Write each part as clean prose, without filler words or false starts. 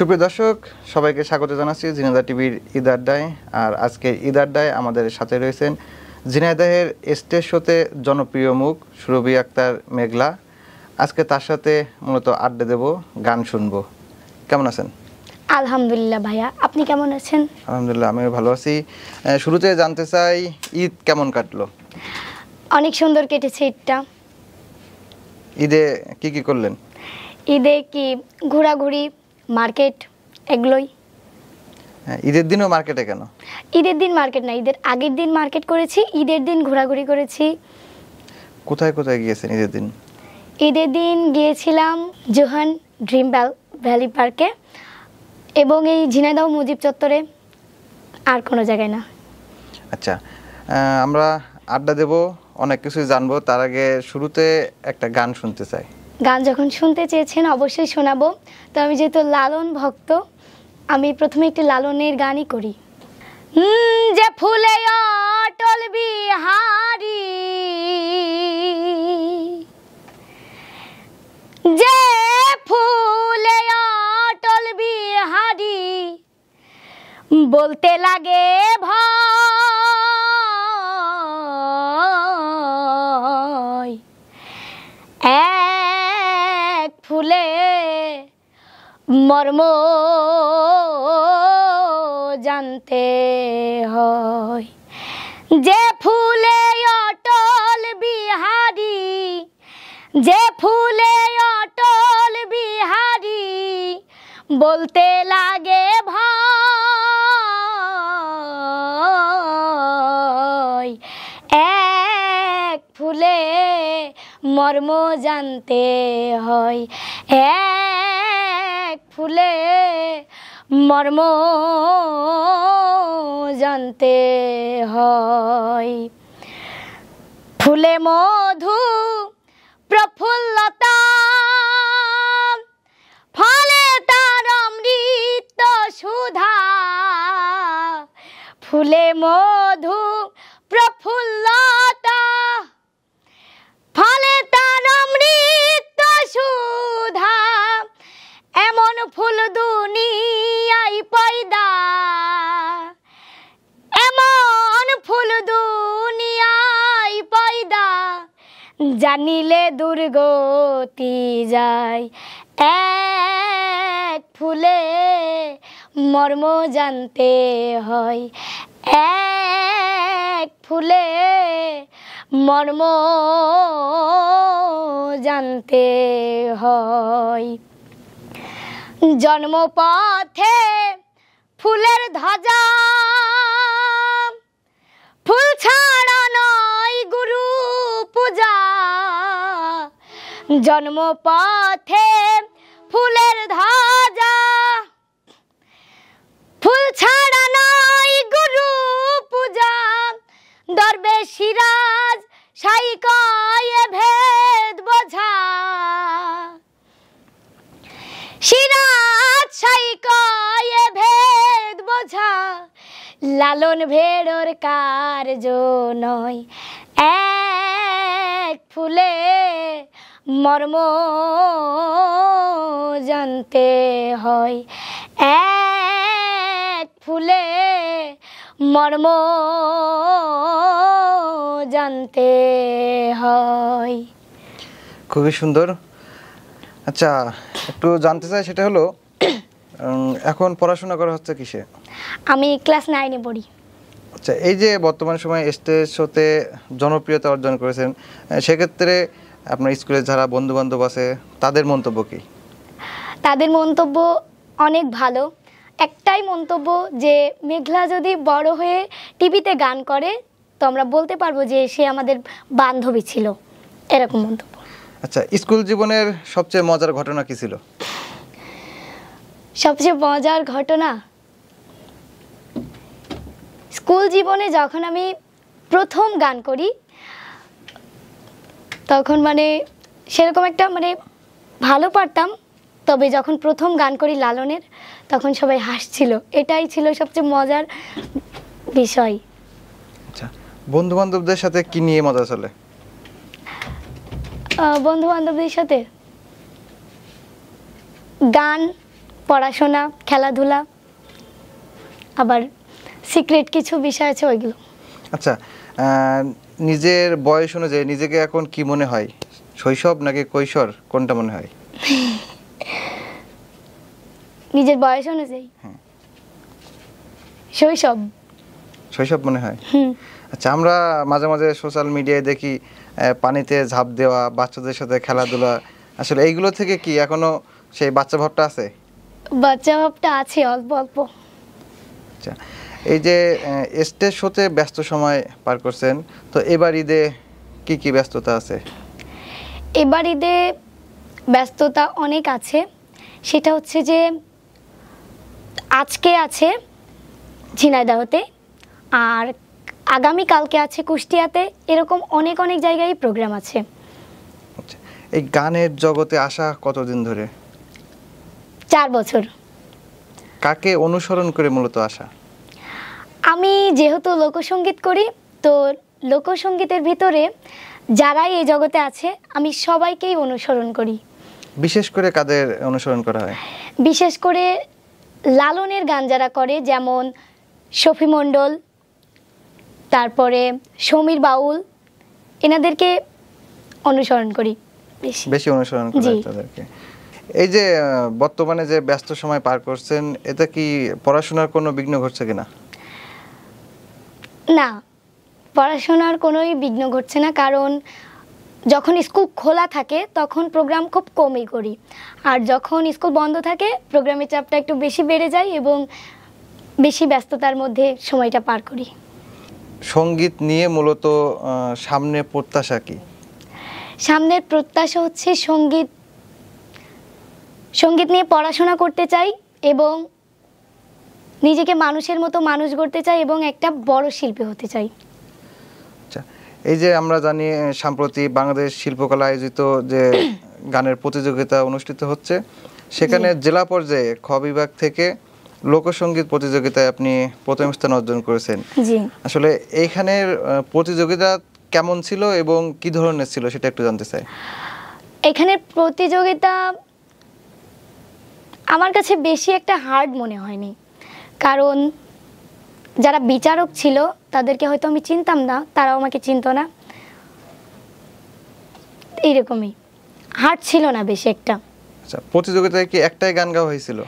সুপ্রিয় দর্শক, সবাইকে স্বাগত জানাচ্ছি ঝিনাইদহ টিভির ঈদ আড্ডায়। আর আজকের ঈদ আড্ডায় আমাদের সাথে রয়েছেন ঝিনাইদহের স্টেজ শোতে জনপ্রিয় মুখ সুরভি আক্তার মেঘলা। আজকে তার সাথে মূলত আড্ডা দেব, গান শুনবো। কেমন আছেন? আলহামদুলিল্লাহ ভাইয়া, আপনি কেমন আছেন? আলহামদুলিল্লাহ, আমিও ভালো আছি। শুরুতে জানতে চাই, ঈদ কেমন কাটলো? অনেক সুন্দর কেটেছে ঈদটা। ঈদে কি কি করলেন? ঈদে কি ঘোরাঘুরি, মার্কেট, এগুলোই। ঈদের দিনও মার্কেটে কেন? ঈদের দিন মার্কেট না, ঈদের আগের দিন মার্কেট করেছি, ঈদের দিন ঘোরাঘুরি করেছি। কোথায় কোথায় গিয়েছেন ঈদের দিন? ঈদের দিন গিয়েছিলাম জোহান ড্রিম ভ্যালি পার্কে এবং এই ঝিনাইদহ মুজিব চত্বরে, আর কোনো জায়গায় না। আচ্ছা, আমরা আড্ডা দেব, অনেক কিছুই জানবো। তার আগে শুরুতে একটা গান শুনতে চাই। গান যখন শুনতে চেয়েছেন অবশ্যই শোনাবো। তো আমি যেহেতু লালন ভক্ত, আমি প্রথমে একটি লালনের গানই করি। যে ফুলে অটল বিহারি, যে ফুলে অটল বিহারি, বলতে লাগে ভয়, এক ফুলে মর্ম জানতে হয়। যে ফুলে অটল বিহারি, যে ফুলে অটল বিহারি, বলতে লাগে ভয়, এক ফুলে মর্ম জানতে হয়, এক ফুলে মর্ম জানতে হয়। ফুলে মধু প্রফুল্লতা, ফলে তার অমৃত সুধা, ফুলে মধু প্রফুল্লতা, ফলে তার অমৃত সুধা, এমন ফুল দুনিয়ায় পয়দা, এমন ফুল দুনিয়ায় পয়দা, জানিলে দুর্গতি যায়, এক ফুলে মর্ম জানতে হয়, এক ফুলে মর্ম জানতে হয়। জন্মপথে ফুলের ধ্বজা, ফুল ছাড়া নয় গুরু পূজা, জন্মপথে ফুলের ধ্বজা, ফুল ছাড়া নয় গুরু পূজা, দরবেশ সিরাজ সাই কয় ভেদ বোঝা, সিরাজ সাই কয় ভেদ বোঝা, লালন ভেড়োর কার্য নয়, এক ফুলে মর্ম জানতে হয়, এক ফুলে মর্ম জানতে হয়। খুবই সুন্দর। আচ্ছা, একটু জানতে চাই, সেটা হলো এখন পড়াশোনা করা হচ্ছে কিসে? আমি ক্লাস 9-এ পড়ি। আচ্ছা, এই যে বর্তমান সময়ে স্টেজ শোতে জনপ্রিয়তা অর্জন করেছেন, সেক্ষেত্রে আপনার স্কুলে যারা বন্ধু বান্ধব আছে তাদের মন্তব্য কি? তাদের মন্তব্য অনেক ভালো। একটাই মন্তব্য যে মেঘলা যদি বড় হয়ে টিভিতে গান করে তো আমরা বলতে পারবো যে সে আমাদের বান্ধবী ছিল, এরকম মন্তব্য। আচ্ছা, স্কুল জীবনের সবচেয়ে মজার ঘটনা কি ছিল? সবচেয়ে মজার ঘটনা, স্কুল জীবনে যখন আমি প্রথম গান করি তখন সেরকম একটা ভালো পারতাম, তবে যখন প্রথম গান করি লালনের তখন সবাই হাসছিল, এটাই ছিল সবচেয়ে মজার বিষয়। আচ্ছা, বন্ধু বান্ধবদের সাথে কি নিয়ে মজা চলে? বন্ধু বান্ধবদের সাথে গান, পড়াশোনা, খেলাধুলা, আবার সিক্রেট কিছু বিষয় আছে ওইগুলো। আচ্ছা, নিজের বয়স অনুযায়ী নিজেকে এখন কি মনে হয়, শৈশব নাকি কৈশোর, কোনটা মনে হয়? নিজের বয়স অনুযায়ী শৈশব। শৈশব মনে হয়। আচ্ছা, আমরা মাঝে মাঝে সোশ্যাল মিডিয়ায় দেখি পানিতে ঝাঁপ দেওয়া, বাচ্চাদের সাথে খেলাধুলা, আসলে এইগুলো থেকে কি এখনো সেই বাচ্চা ভাবটা আছে? বাচ্চা ভাবটা আছে অল্প অল্প। আচ্ছা, এই যে স্টেজ শোতে ব্যস্ত সময় পার করছেন, তো এবার ঈদে কি কি ব্যস্ততা আছে? এবার ঈদে ব্যস্ততা অনেক আছে। সেটা হচ্ছে যে আজকে আছে ঝিনাইদহতে, আর আগামী কালকে আছে কুষ্টিয়াতে, এরকম অনেক অনেক জায়গায় প্রোগ্রাম আছে। আচ্ছা, এই গানের জগতে আসা কতদিন ধরে? 4 বছর। কাকে অনুসরণ করে মূলত আসা? আমি যেহেতু লোকসঙ্গীত করি, তো লোকসঙ্গীতের ভিতরে যারাই এই জগতে আছে আমি সবাইকেই অনুসরণ করি। বিশেষ করে কাদের অনুসরণ করা হয়? বিশেষ করে লালনের গান যারা করে, যেমন শফি মণ্ডল, তারপরে সমীর বাউল, এনাদেরকে অনুসরণ করি বেশি অনুসরণ করা হয় তাদেরকে। এই যে বর্তমানে যে ব্যস্ত সময় পার করছেন, এটা কি পড়াশোনার কোনো বিঘ্ন ঘটছে কিনা? না, পড়াশোনার কোনোই বিঘ্ন ঘটছে না, কারণ যখন স্কুল খোলা থাকে তখন প্রোগ্রাম খুব কমই করি, আর যখন স্কুল বন্ধ থাকে প্রোগ্রামের চাপটা একটু বেশি বেড়ে যায় এবং বেশি ব্যস্ততার মধ্যে সময়টা পার করি। সঙ্গীত নিয়ে মূলত সামনে প্রত্যাশা কি? সামনের প্রত্যাশা হচ্ছে সঙ্গীত নিয়ে পড়াশোনা করতে চাই এবং নিজেকে মানুষের মতো মানুষ গড়তে চাই এবং একটা বড় শিল্পী হতে চাই। আচ্ছা, এই যে আমরা জানি সম্প্রতি বাংলাদেশ শিল্পকলা আয়োজিত যে গানের প্রতিযোগিতা অনুষ্ঠিত হচ্ছে, সেখানে জেলা পর্যায়ে খ বিভাগ থেকে লোকসঙ্গীত প্রতিযোগিতায় আপনি প্রথম স্থান অর্জন করেছেন। জি, আসলে এইখানের প্রতিযোগিতা কেমন ছিল এবং কি ধরনের ছিল সেটা একটু জানতে চাই। এখানে প্রতিযোগিতা আমার কাছে বেশি একটা হার্ড মনে হয়নি, কারণ যারা বিচারক ছিল তাদেরকে হয়তো আমি চিনতাম না, তারাও আমাকে চিনতো না, এইরকমই হার্ড ছিল না বেশি একটা। আচ্ছা, প্রতিযোগিতায় কি একটাই গান গাওয়া হয়েছিল?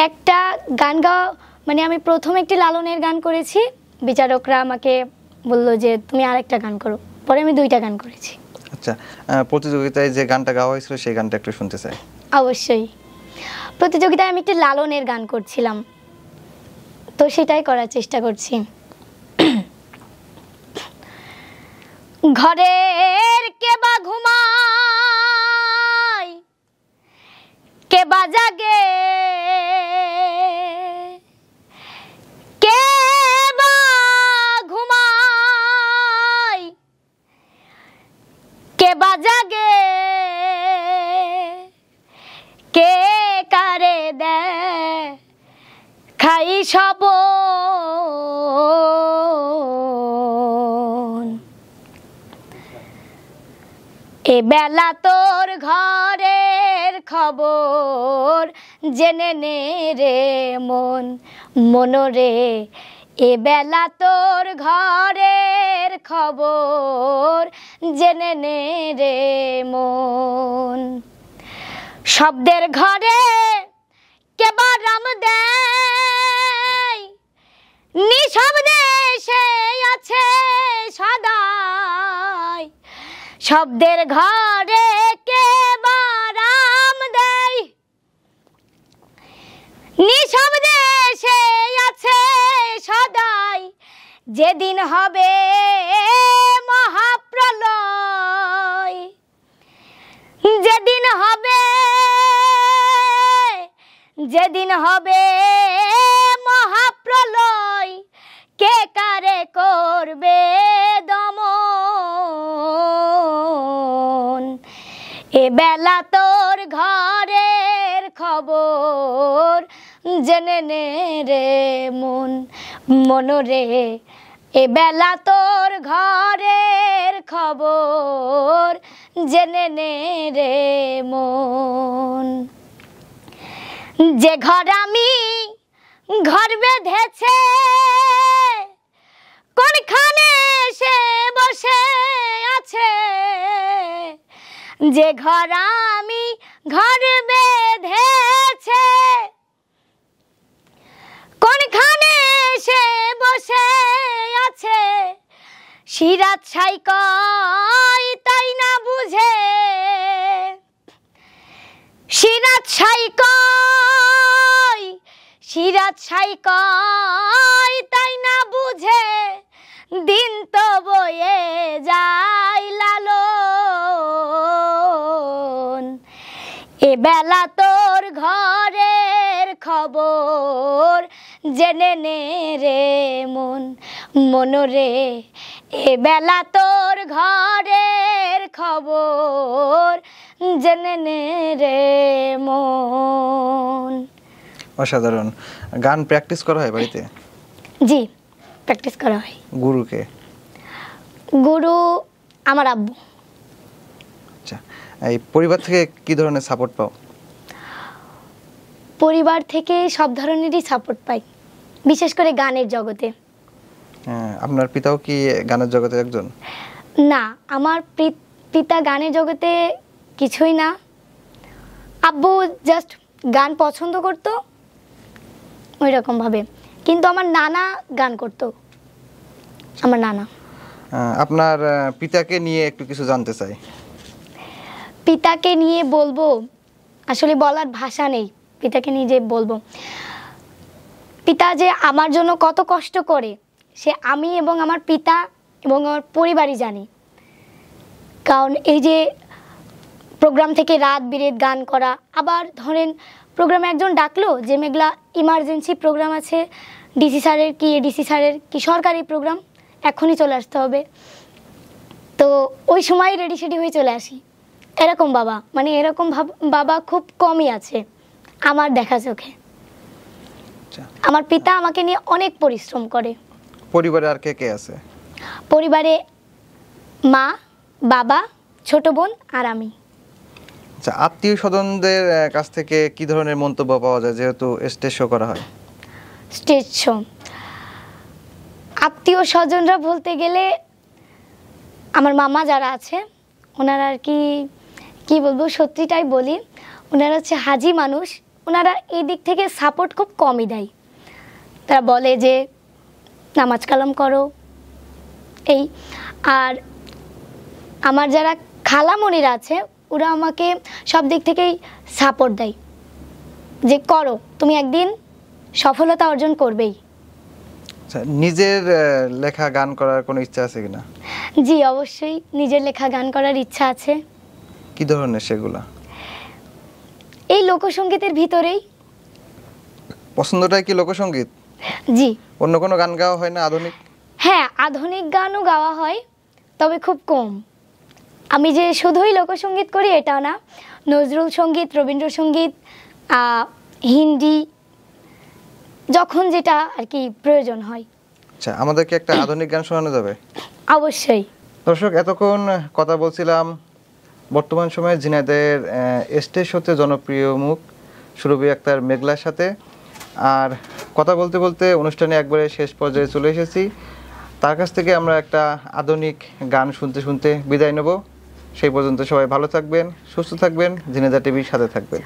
একটা গান গাওয়া মানে আমি প্রথম একটি লালনের গান করেছি, বিচারকরা আমাকে বললো যে তুমি আরেকটা গান করো, পরে আমি 2টা গান করেছি। আচ্ছা, প্রতিযোগিতায় যে গানটা গাওয়া হয়েছিল সেই গানটা একটু শুনতে চাই। অবশ্যই, প্রতিযোগিতায় আমি একটি লালনের গান করছিলাম, তো সেটাই করার চেষ্টা করছি। ঘরের কে বা ঘুমায়, কে বা জাগে, কে বা ঘুমায়, কে বা জাগে, কে কারে দেয় খাই সব, এ বেলা তোর ঘরের খবর জেনে নে রে মন, মনরে, এ বেলা তোর ঘরের খবর জেনে নে রে মন। শব্দের ঘরে কে বা রাম দেয়, নিঃশব্দে সে আছে সদাই, শব্দের ঘরে কে বা রাম দেয়, নিঃশব্দে সে আছে সদাই, যেদিন হবে মহাপ্রলয়, যেদিন হবে, যেদিন হবে মহাপ্রলয়, কে কারে করবে দমন, এ বেলা তোর ঘরের খবর জেনে নে রে মন, মনরে, এ বেলা তোর ঘরের খবর জেনে নে রে মন। যে ঘর আমি ঘর বেঁধেছে কোনখানে সে বসে আছে, যে ঘর আমি ঘর বেঁধেছে কোনখানে সে বসে আছে, সিরাত ছাই কয় তাই না বুঝে, সিরাত ছাই কয়, সিরাত ছাই কয় তাই না বুঝে, দিন তো বয়ে যায় লালন, এ বেলা তোর ঘরের খবর জেনে নে রে মন, মনরে এ বেলা তোর ঘরের খবর জেনে নে রে মন। অসাধারণ। গান প্র্যাকটিস করা হয় বাড়িতে? জি, প্র্যাকটিস করা হয়। গুরুকে? গুরু আমার আব্বু। আচ্ছা, এই পরিবার থেকে কি ধরনের সাপোর্ট পাও? পরিবার থেকে সব ধরনেরই সাপোর্ট পাই, বিশেষ করে গানের জগতে। আপনার পিতাও কি গানের জগতের একজন? না, আমার পিতা গানের জগতে কিছুই না। আব্বু জাস্ট গান পছন্দ করতো ওই রকম ভাবে, কিন্তু আমার নানা গান করতো। আমার নানা। আপনার পিতাকে নিয়ে একটু কিছু জানতে চাই। পিতাকে নিয়ে বলবো, আসলে বলার ভাষা নেই পিতাকে নিয়ে যে বলবো। পিতা যে আমার জন্য কত কষ্ট করে সে আমি এবং আমার পিতা এবং আমার পরিবারই জানি। কারণ এই যে প্রোগ্রাম থেকে রাত বিরেত গান করা, আবার ধরেন প্রোগ্রামে একজন ডাকলো যে মেঘলা ইমার্জেন্সি প্রোগ্রাম আছে, ডিসি স্যারের কি এডিসি স্যারের কি সরকারি প্রোগ্রাম, এখনই চলে আসতে হবে, তো ওই সময় রেডি সেডি হয়ে চলে আসি। এরকম বাবা, মানে এরকম বাবা খুব কমই আছে আমার দেখা চোখে। আমার পিতা আমাকে নিয়ে অনেক পরিশ্রম করে। পরিবারে আর কে কে আছে? পরিবারে মা, বাবা, ছোট বোন আর আমি। আচ্ছা, আত্মীয় স্বজনদের কাছ থেকে কি ধরনের মন্তব্য পাওয়া যায় যেহেতু স্টেজ শো করা হয়? স্টেজ শো আত্মীয় স্বজনরা বলতে গেলে আমার মামা যারা আছে ওনারা আর কি বলবো, সত্যিটাই বলি, ওনারা হচ্ছে হাজি মানুষ, ওনারা এই দিক থেকে সাপোর্ট খুব কমই দেয়। তারা বলে যে নামাজ কালাম করো এই, আর আমার যারা খালামণিরা আছে ওরা আমাকে সব দিক থেকেই সাপোর্ট দেয় যে করো, তুমি একদিন সফলতা অর্জন করবেই। আচ্ছা, নিজের লেখা গান করার কোনো ইচ্ছা আছে কিনা? জি অবশ্যই, নিজের লেখা গান করার ইচ্ছা আছে। কি ধরনের সেগুলা? এই লোকসঙ্গীতের ভিতরেই। পছন্দটাই কি লোকসঙ্গীত? জি। অন্য কোনো গান গাওয়া হয় না আধুনিক? হ্যাঁ, আধুনিক গানও গাওয়া হয়, তবে খুব কম। আমি যে শুধুই লোকসঙ্গীত করি এটা না, নজরুল সঙ্গীত, রবীন্দ্রসঙ্গীত, হিন্দি, যখন যেটা আর কি প্রয়োজন হয়। আচ্ছা, আমাদেরকে একটা আধুনিক গান শোনানো যাবে? অবশ্যই। দর্শক, এতক্ষণ কথা বলছিলাম বর্তমান সময়ে ঝিনাইদহের স্টেজ শোতে জনপ্রিয় মুখ সুরভি আক্তার মেঘলার সাথে। আর কথা বলতে বলতে অনুষ্ঠানে একবারে শেষ পর্যায়ে চলে এসেছি। তার কাছ থেকে আমরা একটা আধুনিক গান শুনতে শুনতে বিদায় নেব। সেই পর্যন্ত সবাই ভালো থাকবেন, সুস্থ থাকবেন, ঝিনাইদহ টিভির সাথে থাকবেন।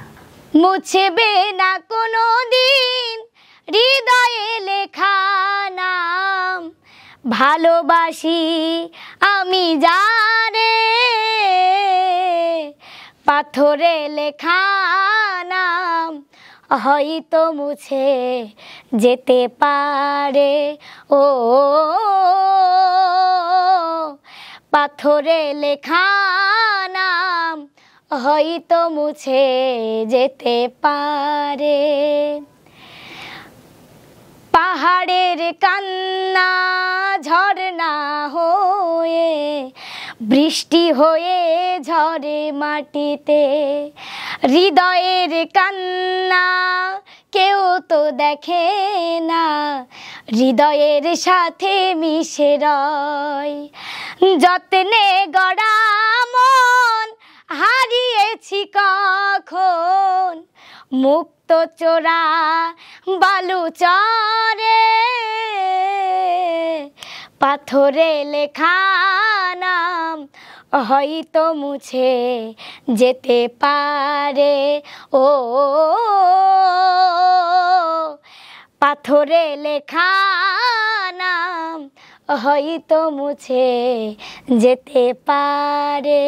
মুছবে না কোনো দিন হৃদয়ে লেখা নাম, ভালোবাসি আমি যারে, পাথরে লেখা নাম হয়তো মুছে যেতে পারে। ও পাথরে লেখা নাম হয়তো মুছে যেতে পারে। পাহাড়ের কান্না ঝরনা হয়ে বৃষ্টি হয়ে ঝরে মাটিতে, হৃদয়ের কান্না কেউ তো দেখে না, হৃদয়ের সাথে মিশে রয়। যত্নে গড়া মন হারিয়েছি কখন, মুক্ত রক্ত চোরা বালু চরে পাথরে লেখা নাম হয়তো মুছে যেতে পারে ও পাথরে লেখা নাম হয়তো মুছে যেতে পারে।